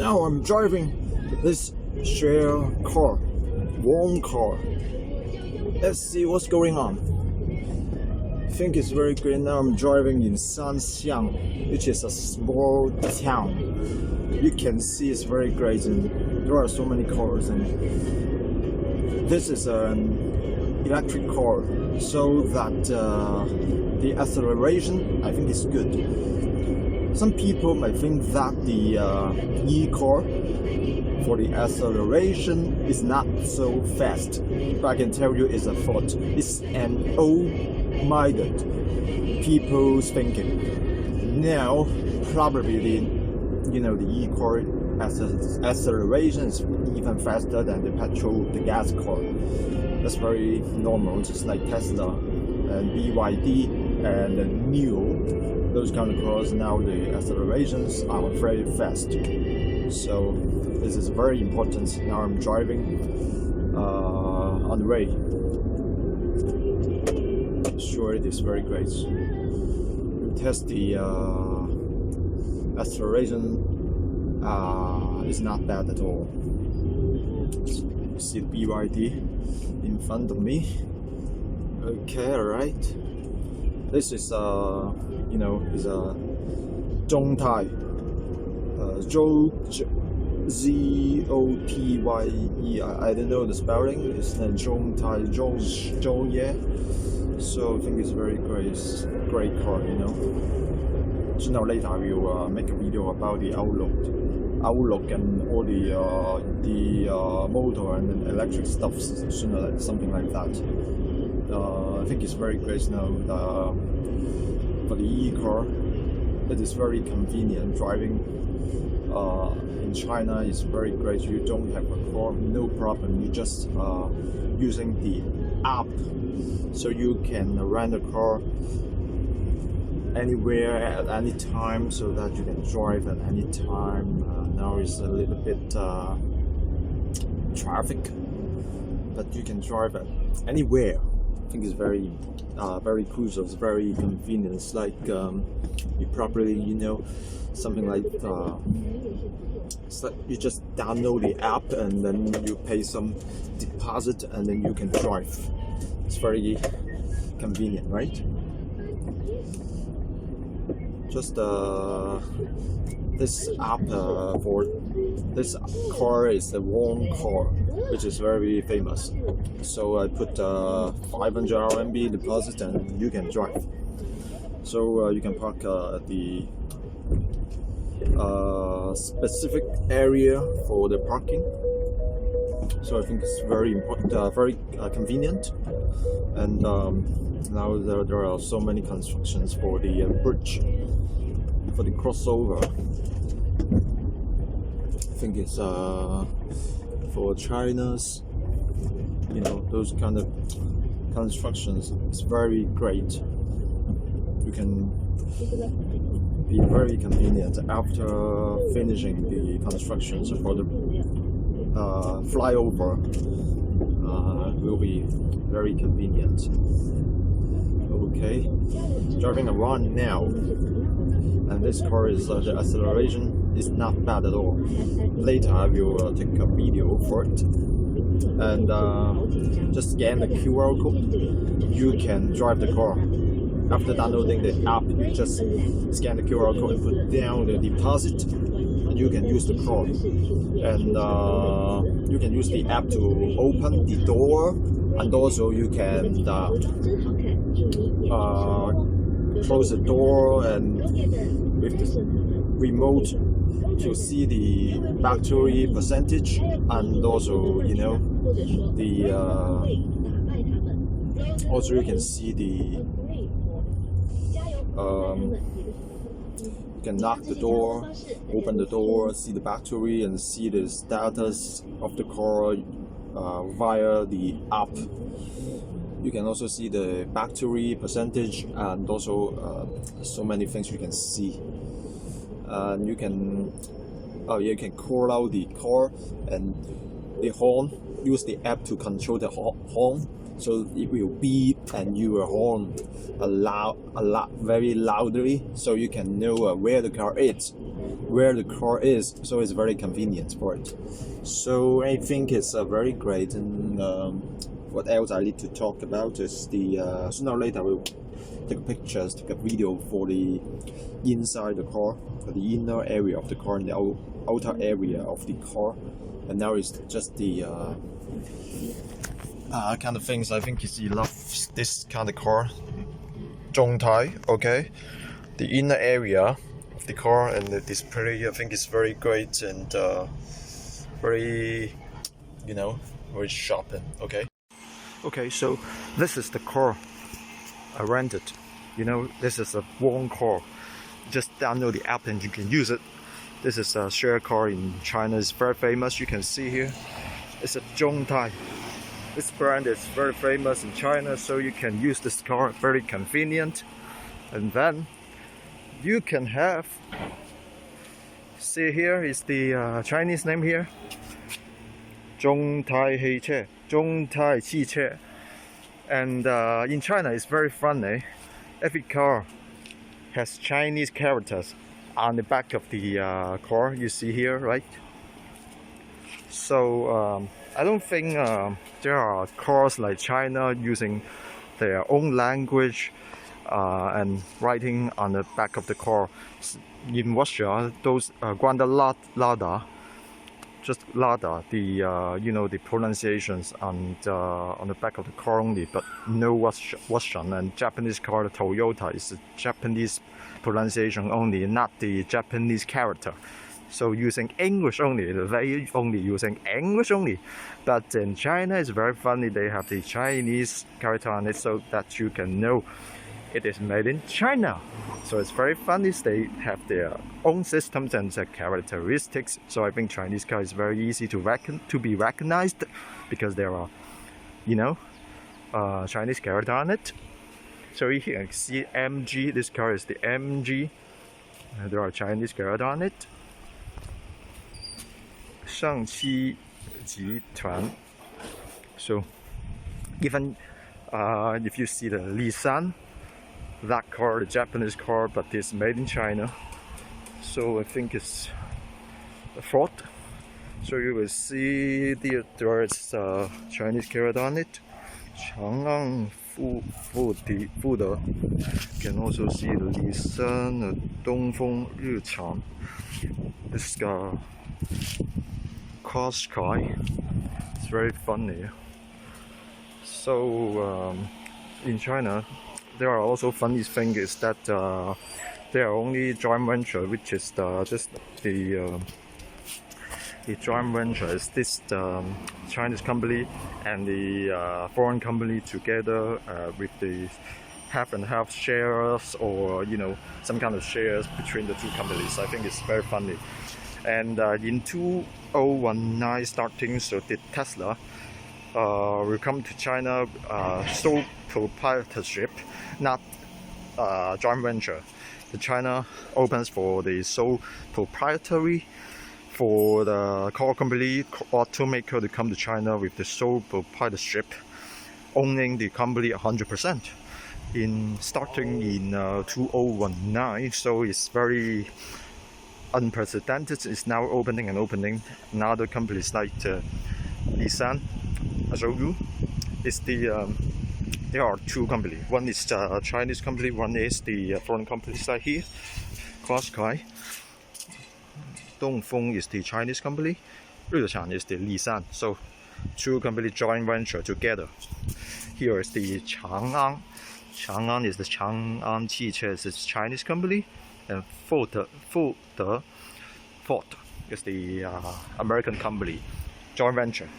Now I'm driving this share car, warm car. Let's see what's going on. I think it's very great. Now I'm driving in Sanxiang, which is a small town. You can see it's very great, and there are so many cars. And this is an electric car, so that the acceleration I think is good. Some people might think that the e-car for the acceleration is not so fast, but I can tell you it's a fault. It's an old-minded people's thinking. Now, probably the e-car acceleration is even faster than the gas car. That's very normal, just like Tesla and BYD and the NIO. Those kind of cars, now the accelerations are very fast. So this is very important. Now I'm driving on the way. Sure, it is very great. We test the acceleration. It's not bad at all. You see the BYD in front of me. Okay, alright. This is is a Zhongtai, Z-O-T-Y-E. I don't know the spelling. It's the Zhongtai, Zhongye. So I think it's very great, great car, So now later I will make a video about the outlook and all the motor and electric stuff, something like that. I think it's very great now for the e-car. It is very convenient. Driving in China is very great. You don't have a car, no problem. You just using the app, so you can rent a car anywhere at any time, so that you can drive at any time. Now it's a little bit traffic, but you can drive at anywhere. I think it's very crucial. It's very convenient. It's like you probably something like it's like you just download the app and then you pay some deposit and then you can drive. It's very convenient, right? Just this app for this car is the warm car, which is very famous. So I put 500 RMB deposit and you can drive. So you can park at the specific area for the parking. So I think it's very important, very convenient. And now there are so many constructions for the bridge, for the crossover. I think it's for China's, those kind of constructions. It's very great. You can be very convenient after finishing the constructions for the flyover. Will be very convenient. Okay, driving around now, and this car is the acceleration is not bad at all. Later I will take a video for it, and just scan the QR code. You can drive the car. After downloading the app, you just scan the QR code and put down the deposit, and you can use the car. And you can use the app to open the door, and also you can close the door, and with the remote to see the battery percentage, and also also you can see the you can lock the door, open the door, see the battery, and see the status of the car via the app. You can also see the battery percentage, and also so many things you can see. And you can call out the car and the horn. Use the app to control the horn, so it will beep and you will horn very loudly, so you can know where the car is. where the car is, so it's very convenient for it. So I think it's very great. And what else I need to talk about is the sooner or later we'll take pictures, take a video for the inside the car, for the inner area of the car and the outer area of the car. And now it's just the kind of things I think you love this kind of car. Zhongtai, okay. The inner area of the car and the display, I think is very great and very, very sharp. Okay. Okay, so this is the car I rented. This is a warm car. Just download the app and you can use it. This is a share car in China. It's very famous. You can see here. It's a Zhongtai. This brand is very famous in China, so you can use this car. Very convenient. And then you can have. See here is the Chinese name here. Zhongtai Heiche. Zhongtai Qiche. And in China, it's very funny. Every car has Chinese characters on the back of the car. You see here, right? So I don't think there are cars like China using their own language and writing on the back of the car. In Russia, those Lada, just Lada, the the pronunciations on the back of the car only, but no Russian. And Japanese car, the Toyota, is the Japanese pronunciation only, not the Japanese character. So using English only, they only using English only. But in China, it's very funny. They have the Chinese character on it, so that you can know it is made in China. So it's very funny. They have their own systems and their characteristics. So I think Chinese car is very easy to be recognized because there are, Chinese character on it. So you can see MG. This car is the MG. There are Chinese character on it. 上汽集团. So even if you see the Nissan, that car, the Japanese car, but it's made in China. So I think it's a Ford. So you will see there is Chinese character on it. Chang'an Fude. You can also see the Nissan, Dongfeng Richang. This Qashqai. It's very funny. So in China, there are also funny things is that there are only joint venture, which is just the joint venture is this Chinese company and the foreign company together with the half and half shares, or some kind of shares between the two companies. I think it's very funny. And in 2019 starting, so the Tesla will come to China sole proprietorship, not joint venture. The China opens for the sole proprietary for the car company, automaker to come to China with the sole proprietorship, owning the company 100%. Starting in 2019, so it's very unprecedented. It's now opening. Another companies like Nissan, I show you. It's there are two companies. One is the Chinese company, one is the foreign company like here. Qashqai. Dongfeng is the Chinese company. Richang is the Nissan. So two companies joint venture together. Here is the Chang'an. Chang'an is the Chang'an Qiche, is the Chinese company, and Ford is the American company, joint venture.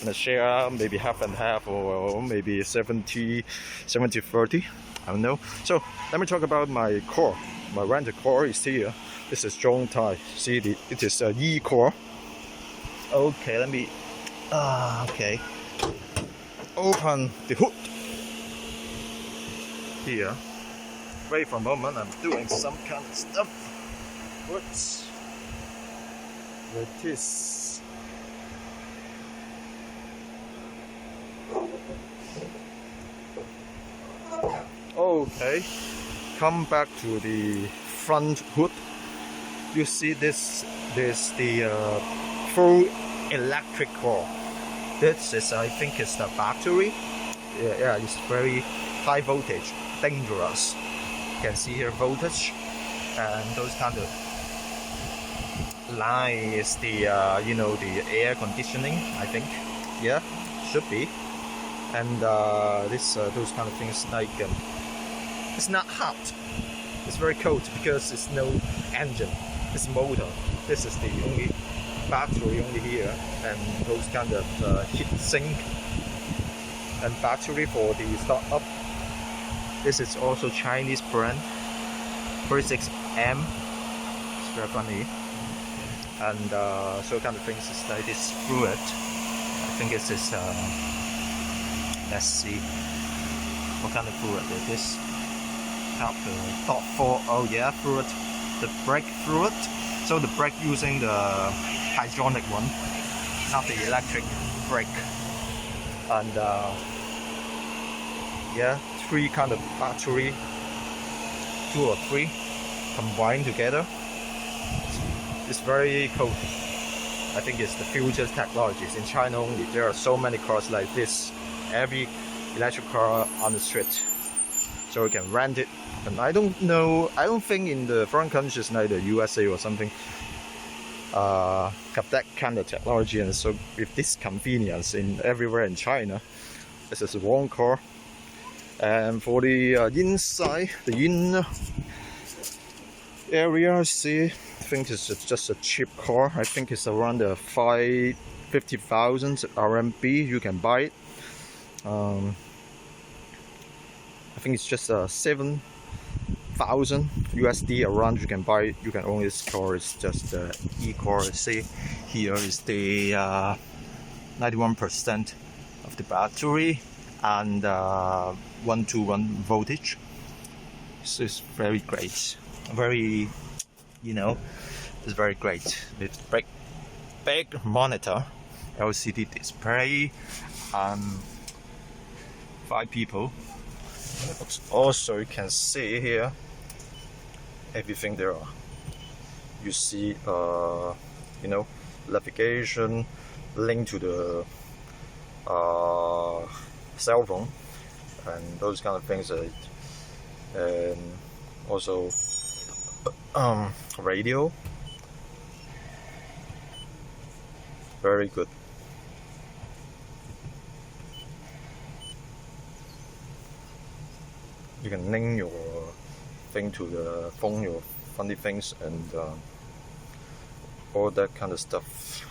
And the share maybe half and half, or maybe 70-30, I don't know. So let me talk about my car. My rented car is here. This is Zhongtai. See, it is a E-car. Okay, let me. Okay. Open the hood. Here. Wait for a moment. I'm doing some kind of stuff. Whoops. Like this. Okay. Come back to the front hood. you see this the full electric car. This is, I think, is the battery. Yeah, it's very high voltage, dangerous. You can see here voltage, and those kind of line is the the air conditioning, I think. Yeah, should be. And those kind of things like it's not hot. It's very cold because it's no engine. It's motor. This is the only battery only here, and those kind of heat sink and battery for the startup. This is also Chinese brand, 36M. It's very funny. And so kind of things is like this fluid. I think this is let's see what kind of fluid it is. Top 4. Oh yeah, fluid. The brake fluid. So the brake using the hydraulic one, not the electric brake. And yeah, 3 kind of battery, 2 or 3 combined together. It's very cool. I think it's the future technologies in China only. There are so many cars like this, every electric car on the street, so you can rent it. And I don't think in the foreign countries like the USA or something have that kind of technology. And so with this convenience in everywhere in China, this is one car. And for the inside, the inner area, I think it's just a cheap car. I think it's around the 50,000 RMB. You can buy it. I think it's just 7,000 USD around. You can buy it. You can own this car. It's just e-car. See, here is the 91% of the battery and 1-to-1 voltage. So it's very great. Very, it's very great. With big monitor, LCD display, 5 people. Also, you can see here everything there are. You see, navigation, link to the cell phone, and those kind of things. And also radio. Very good. You can link your thing to the phone, your funny things, and all that kind of stuff.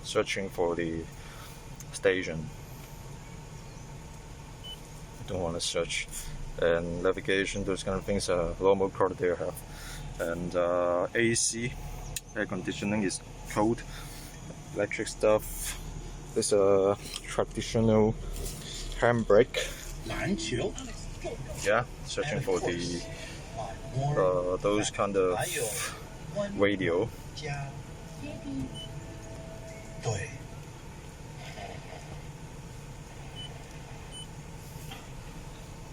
Searching for the station. I don't want to search. And navigation, those kind of things are normal car they have. And AC, air conditioning is cold. Electric stuff. There's a traditional handbrake. Yeah, searching for the those kind of radio.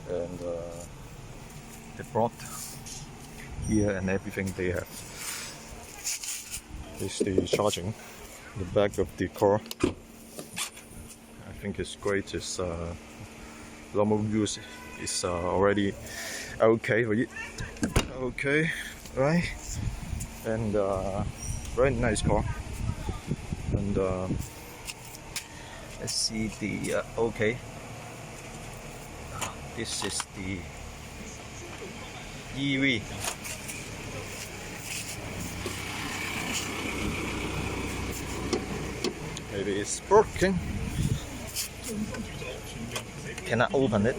And they brought here and everything they have. This is the charging, the back of the car. I think it's great. It's normal use is already okay for it. Okay, right? And very nice car. And let's see the okay. This is the EV. Maybe it's broken. Cannot open it.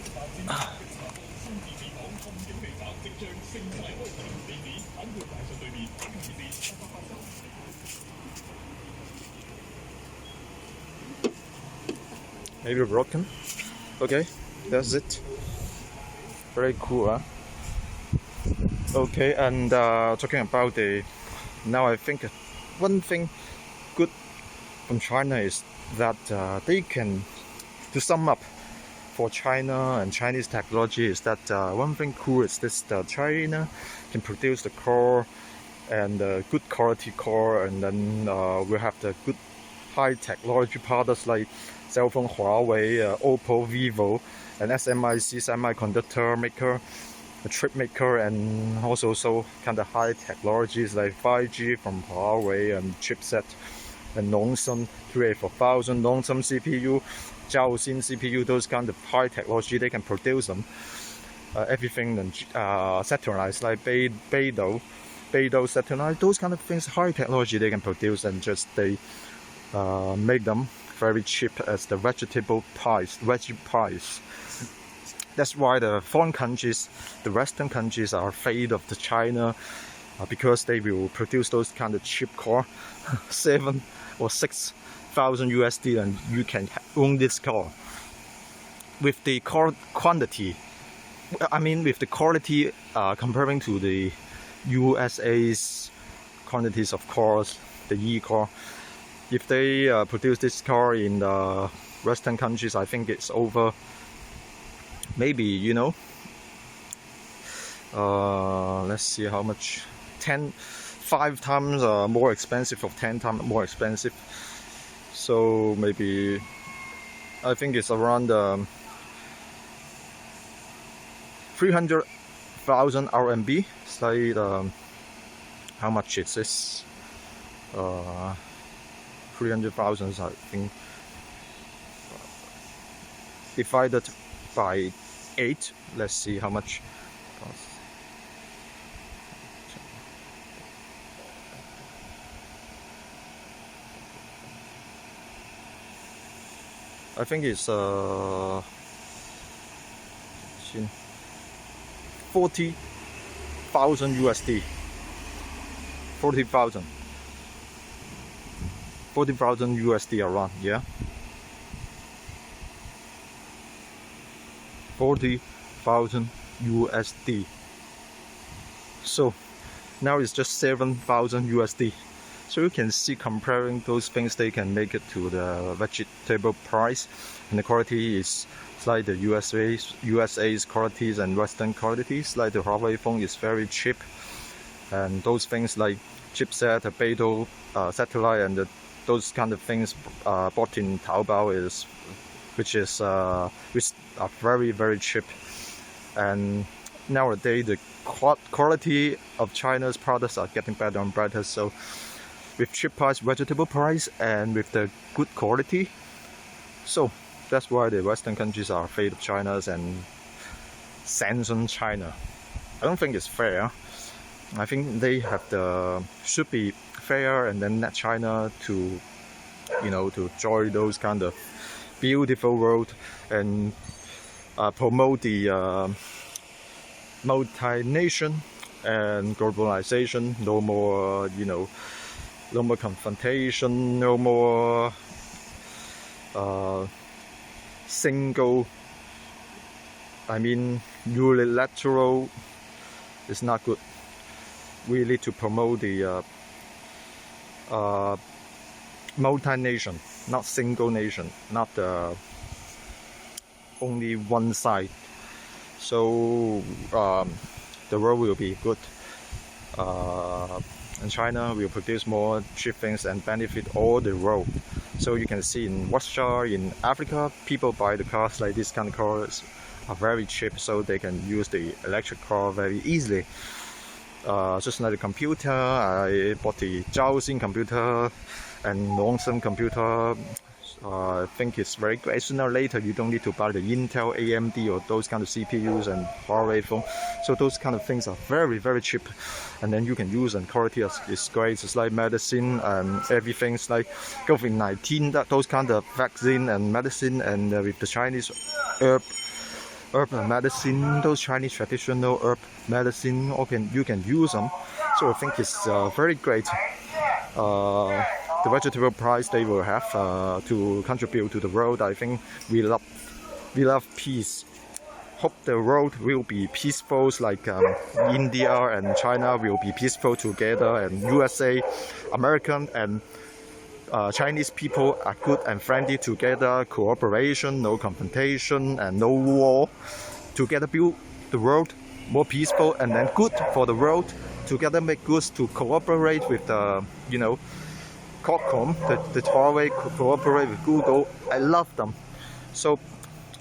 Maybe broken. Okay, that's it. Very cool, huh? Okay, and talking about now I think one thing good from China is that they can, to sum up, for China and Chinese technology is that one thing cool is this: that China can produce the car and good quality car, and then we have the good high technology products like cell phone Huawei, Oppo, Vivo, and SMIC semiconductor maker, a chip maker, and also so kind of high technologies like 5G from Huawei and chipset, and Nongshim 384,000, Nongshim CPU, Zhaoxin CPU, those kind of high technology they can produce them. Everything and satellites like Beidou satellite, those kind of things, high technology they can produce, and just they make them very cheap as the veggie price. That's why the foreign countries, the Western countries, are afraid of the China because they will produce those kind of cheap car, 7 or 6,000 USD, and you can own this car. With the car quantity, I mean with the quality comparing to the USA's quantities of cars, the E-car. If they produce this car in the Western countries, I think it's over, maybe, you know, let's see how much, 5 times more expensive, or 10 times more expensive. So maybe, I think it's around 300,000 RMB. It's like, how much is this? 300,000, I think, divided by 8. Let's see how much. I think it's 40,000 USD. 40,000 USD around, yeah. 40,000 USD. So now it's just 7,000 USD. So you can see, comparing those things, they can make it to the vegetable price, and the quality is like the USA's qualities and Western qualities. Like the Huawei phone is very cheap, and those things like chipset, the Beidou satellite, and those kind of things bought in Taobao which are very, very cheap. And nowadays the quality of China's products are getting better and better. So with cheap price, vegetable price, and with the good quality, so that's why the Western countries are afraid of China's and sanction China. I don't think it's fair. I think they should be fair, and then let China to, you know, to enjoy those kind of beautiful world, and promote the multi-nation and globalization. No more, you know, no more confrontation, no more unilateral. It's not good. We need to promote the multi-nation, not single nation, not only one side. So the world will be good, and China will produce more cheap things and benefit all the world. So you can see in Russia, in Africa, people buy the cars like this kind of cars are very cheap, so they can use the electric car very easily. Just like the computer, I bought the Zhaoxin computer and Nongshim computer. I think it's very great. Sooner or later, you don't need to buy the Intel, AMD, or those kind of CPUs and Huawei phone. So those kind of things are very, very cheap, and then you can use, and quality is great. It's like medicine and everything's like COVID-19, those kind of vaccine and medicine, and with the Chinese herb medicine, those Chinese traditional herb medicine, you can use them. So I think it's very great. The vegetable price they will have to contribute to the world. I think we love peace. Hope the world will be peaceful, like India and China will be peaceful together, and USA, American, and Chinese people are good and friendly together, cooperation, no confrontation, and no war. Together build the world more peaceful and then good for the world. Together make goods to cooperate with the, Qualcomm, the Huawei cooperate with Google. I love them. So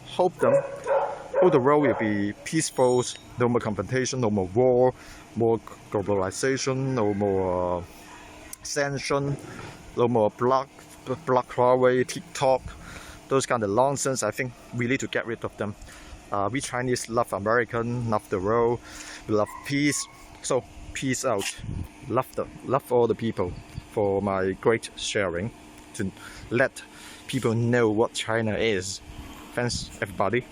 hope the world will be peaceful, no more confrontation, no more war, more globalization, no more sanction, no more block Huawei, TikTok, those kind of nonsense. I think we need to get rid of them. We Chinese love American, love the world, we love peace. So peace out. Love all the people for my great sharing to let people know what China is. Thanks everybody.